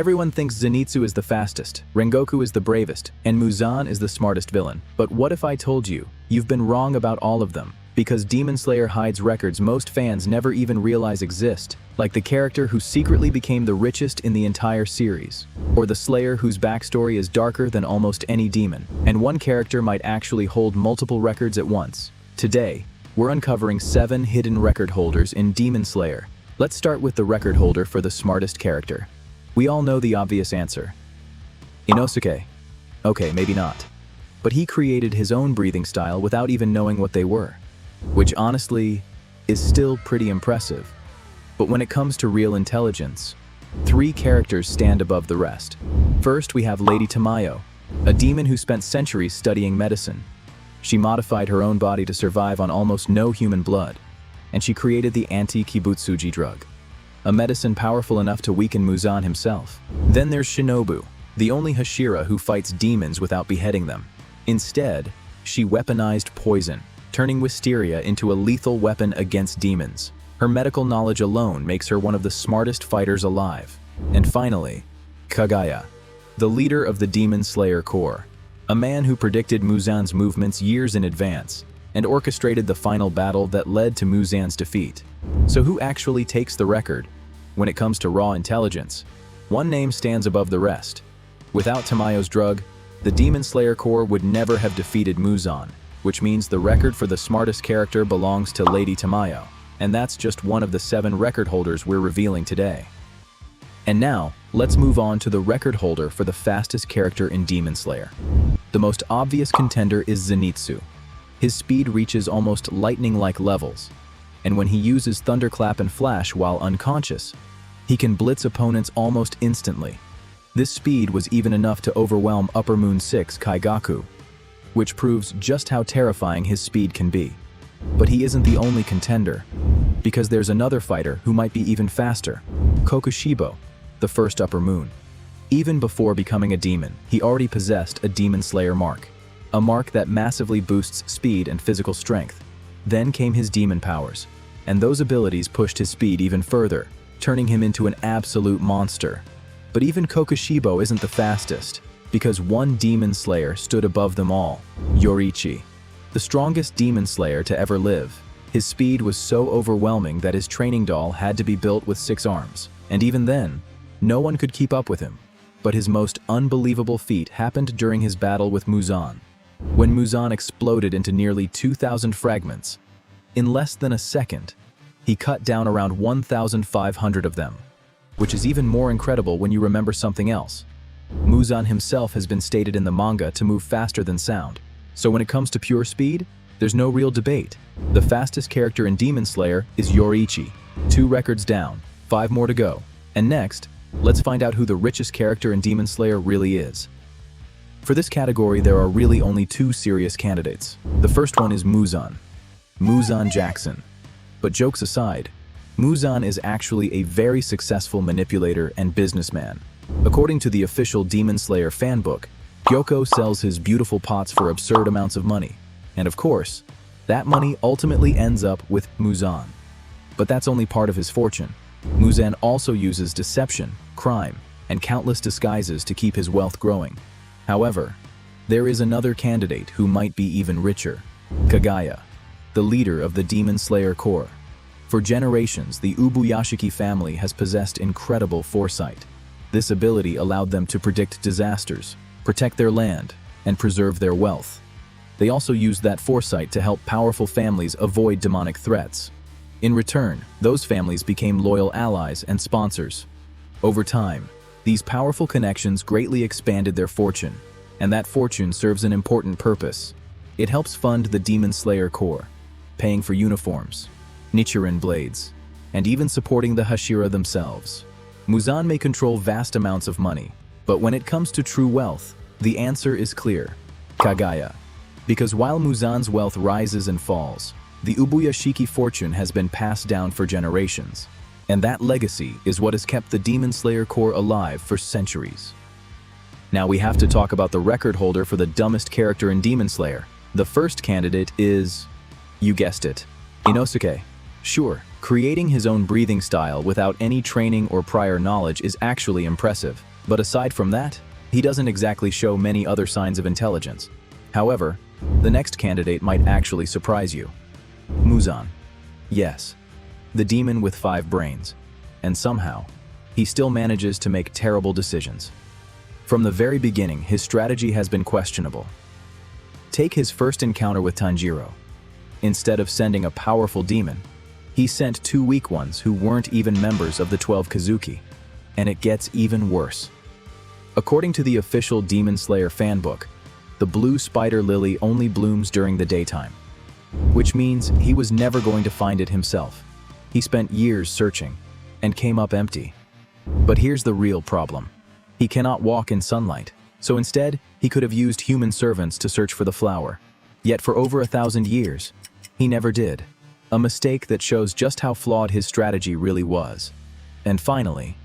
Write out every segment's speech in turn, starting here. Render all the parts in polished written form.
Everyone thinks Zenitsu is the fastest, Rengoku is the bravest, and Muzan is the smartest villain. But what if I told you, you've been wrong about all of them? Because Demon Slayer hides records most fans never even realize exist, like the character who secretly became the richest in the entire series, or the Slayer whose backstory is darker than almost any demon, and one character might actually hold multiple records at once. Today, we're uncovering 7 hidden record holders in Demon Slayer. Let's start with the record holder for the smartest character. We all know the obvious answer. Inosuke. Okay, maybe not. But he created his own breathing style without even knowing what they were, which honestly is still pretty impressive. But when it comes to real intelligence, 3 characters stand above the rest. First, we have Lady Tamayo, a demon who spent centuries studying medicine. She modified her own body to survive on almost no human blood, and she created the anti-kibutsuji drug, a medicine powerful enough to weaken Muzan himself. Then there's Shinobu, the only Hashira who fights demons without beheading them. Instead, she weaponized poison, turning wisteria into a lethal weapon against demons. Her medical knowledge alone makes her one of the smartest fighters alive. And finally, Kagaya, the leader of the Demon Slayer Corps, a man who predicted Muzan's movements years in advance and orchestrated the final battle that led to Muzan's defeat. So who actually takes the record? When it comes to raw intelligence, one name stands above the rest. Without Tamayo's drug, the Demon Slayer Corps would never have defeated Muzan, which means the record for the smartest character belongs to Lady Tamayo. And that's just one of the 7 record holders we're revealing today. And now, let's move on to the record holder for the fastest character in Demon Slayer. The most obvious contender is Zenitsu. His speed reaches almost lightning-like levels, and when he uses Thunderclap and Flash while unconscious, he can blitz opponents almost instantly. This speed was even enough to overwhelm Upper Moon 6 Kaigaku, which proves just how terrifying his speed can be. But he isn't the only contender, because there's another fighter who might be even faster, Kokushibo, the first Upper Moon. Even before becoming a demon, he already possessed a Demon Slayer mark, a mark that massively boosts speed and physical strength. Then came his demon powers, and those abilities pushed his speed even further, turning him into an absolute monster. But even Kokushibo isn't the fastest, because one Demon Slayer stood above them all, Yoriichi, the strongest Demon Slayer to ever live. His speed was so overwhelming that his training doll had to be built with 6 arms, and even then, no one could keep up with him. But his most unbelievable feat happened during his battle with Muzan, when Muzan exploded into nearly 2,000 fragments. In less than a second, he cut down around 1,500 of them, which is even more incredible when you remember something else. Muzan himself has been stated in the manga to move faster than sound, so when it comes to pure speed, there's no real debate. The fastest character in Demon Slayer is Yoriichi, 2 records down, 5 more to go. And next, let's find out who the richest character in Demon Slayer really is. For this category, there are really only 2 serious candidates. The first one is Muzan Jackson. But jokes aside, Muzan is actually a very successful manipulator and businessman. According to the official Demon Slayer fanbook, Gyoko sells his beautiful pots for absurd amounts of money. And of course, that money ultimately ends up with Muzan. But that's only part of his fortune. Muzan also uses deception, crime, and countless disguises to keep his wealth growing. However, there is another candidate who might be even richer, Kagaya, the leader of the Demon Slayer Corps. For generations, the Ubuyashiki family has possessed incredible foresight. This ability allowed them to predict disasters, protect their land, and preserve their wealth. They also used that foresight to help powerful families avoid demonic threats. In return, those families became loyal allies and sponsors. Over time, these powerful connections greatly expanded their fortune, and that fortune serves an important purpose. It helps fund the Demon Slayer Corps, paying for uniforms, Nichiren blades, and even supporting the Hashira themselves. Muzan may control vast amounts of money, but when it comes to true wealth, the answer is clear: Kagaya. Because while Muzan's wealth rises and falls, the Ubuyashiki fortune has been passed down for generations. And that legacy is what has kept the Demon Slayer Corps alive for centuries. Now we have to talk about the record holder for the dumbest character in Demon Slayer. The first candidate is, you guessed it, Inosuke. Sure, creating his own breathing style without any training or prior knowledge is actually impressive. But aside from that, he doesn't exactly show many other signs of intelligence. However, the next candidate might actually surprise you. Muzan. Yes, the demon with 5 brains. And somehow, he still manages to make terrible decisions. From the very beginning, his strategy has been questionable. Take his first encounter with Tanjiro. Instead of sending a powerful demon, he sent 2 weak ones who weren't even members of the 12 Kazuki. And it gets even worse. According to the official Demon Slayer fanbook, the blue spider lily only blooms during the daytime, which means he was never going to find it himself. He spent years searching and came up empty. But here's the real problem. He cannot walk in sunlight, so instead, he could have used human servants to search for the flower. Yet for over 1,000 years, he never did. A mistake that shows just how flawed his strategy really was. And finally,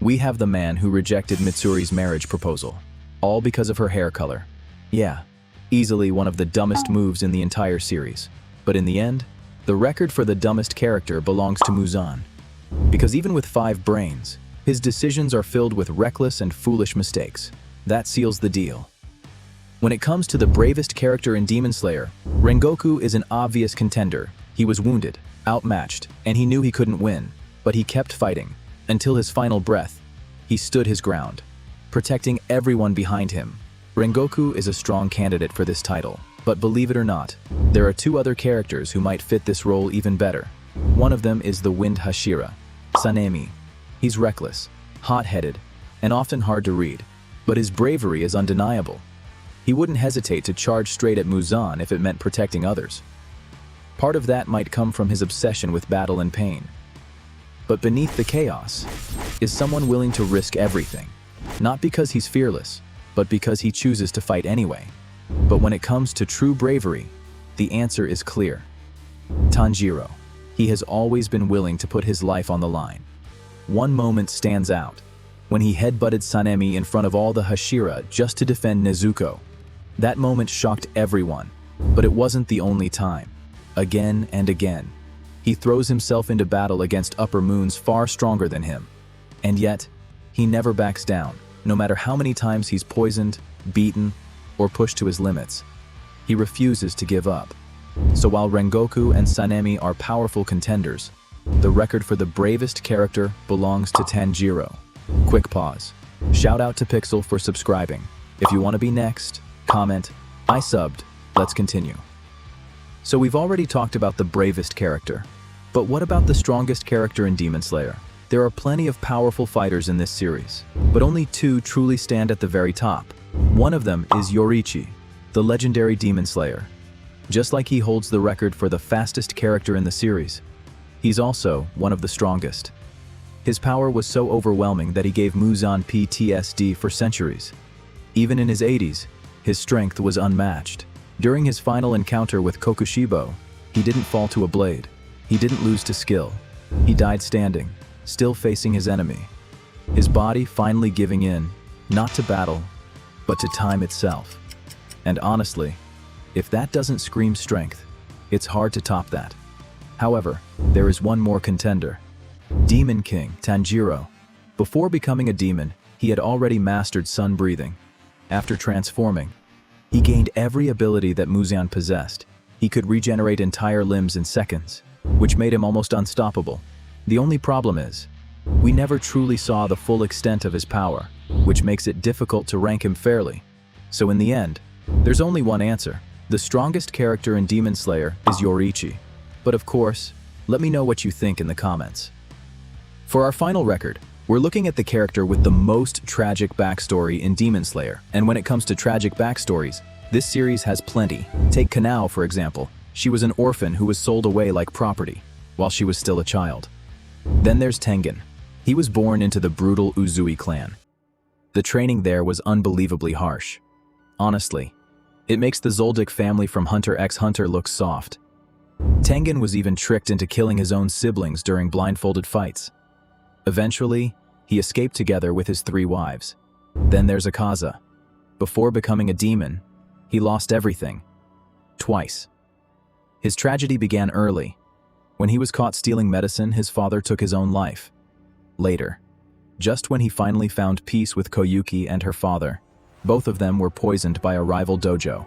we have the man who rejected Mitsuri's marriage proposal, all because of her hair color. Yeah, easily one of the dumbest moves in the entire series. But in the end, the record for the dumbest character belongs to Muzan. Because even with 5 brains, his decisions are filled with reckless and foolish mistakes. That seals the deal. When it comes to the bravest character in Demon Slayer, Rengoku is an obvious contender. He was wounded, outmatched, and he knew he couldn't win. But he kept fighting. Until his final breath, he stood his ground, protecting everyone behind him. Rengoku is a strong candidate for this title, but believe it or not, there are 2 other characters who might fit this role even better. One of them is the Wind Hashira, Sanemi. He's reckless, hot-headed, and often hard to read, but his bravery is undeniable. He wouldn't hesitate to charge straight at Muzan if it meant protecting others. Part of that might come from his obsession with battle and pain. But beneath the chaos is someone willing to risk everything, not because he's fearless, but because he chooses to fight anyway. But when it comes to true bravery, the answer is clear. Tanjiro. He has always been willing to put his life on the line. One moment stands out, when he headbutted Sanemi in front of all the Hashira just to defend Nezuko. That moment shocked everyone, but it wasn't the only time. Again and again, he throws himself into battle against upper moons far stronger than him. And yet, he never backs down. No matter how many times he's poisoned, beaten, or pushed to his limits, he refuses to give up. So while Rengoku and Sanemi are powerful contenders, the record for the bravest character belongs to Tanjiro. Quick pause. Shout out to Pixel for subscribing. If you want to be next, comment, "I subbed, let's continue." So we've already talked about the bravest character. But what about the strongest character in Demon Slayer? There are plenty of powerful fighters in this series, but only 2 truly stand at the very top. One of them is Yoriichi, the legendary Demon Slayer. Just like he holds the record for the fastest character in the series, he's also one of the strongest. His power was so overwhelming that he gave Muzan PTSD for centuries. Even in his 80s, his strength was unmatched. During his final encounter with Kokushibo, he didn't fall to a blade. He didn't lose to skill. He died standing, still facing his enemy. His body finally giving in, not to battle, but to time itself. And honestly, if that doesn't scream strength, it's hard to top that. However, there is one more contender. Demon King Tanjiro. Before becoming a demon, he had already mastered sun breathing. After transforming, he gained every ability that Muzan possessed. He could regenerate entire limbs in seconds, which made him almost unstoppable. The only problem is, we never truly saw the full extent of his power, which makes it difficult to rank him fairly. So in the end, there's only one answer. The strongest character in Demon Slayer is Yoriichi. But of course, let me know what you think in the comments. For our final record, we're looking at the character with the most tragic backstory in Demon Slayer. And when it comes to tragic backstories, this series has plenty. Take Kanao, for example. She was an orphan who was sold away like property, while she was still a child. Then there's Tengen. He was born into the brutal Uzui clan. The training there was unbelievably harsh. Honestly, it makes the Zoldyck family from Hunter x Hunter look soft. Tengen was even tricked into killing his own siblings during blindfolded fights. Eventually, he escaped together with his 3 wives. Then there's Akaza. Before becoming a demon, he lost everything. Twice. His tragedy began early. When he was caught stealing medicine, his father took his own life. Later, just when he finally found peace with Koyuki and her father. Both of them were poisoned by a rival dojo.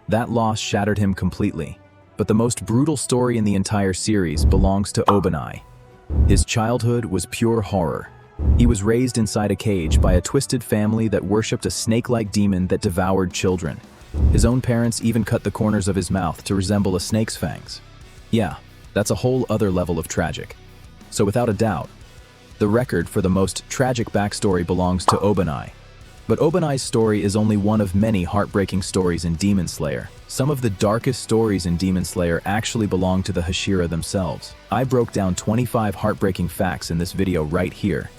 That loss shattered him completely, but the most brutal story in the entire series belongs to Obanai. His childhood was pure horror. He was raised inside a cage by a twisted family that worshipped a snake-like demon that devoured children. His own parents even cut the corners of his mouth to resemble a snake's fangs. Yeah, that's a whole other level of tragic. So without a doubt, the record for the most tragic backstory belongs to Obanai. But Obanai's story is only one of many heartbreaking stories in Demon Slayer. Some of the darkest stories in Demon Slayer actually belong to the Hashira themselves. I broke down 25 heartbreaking facts in this video right here.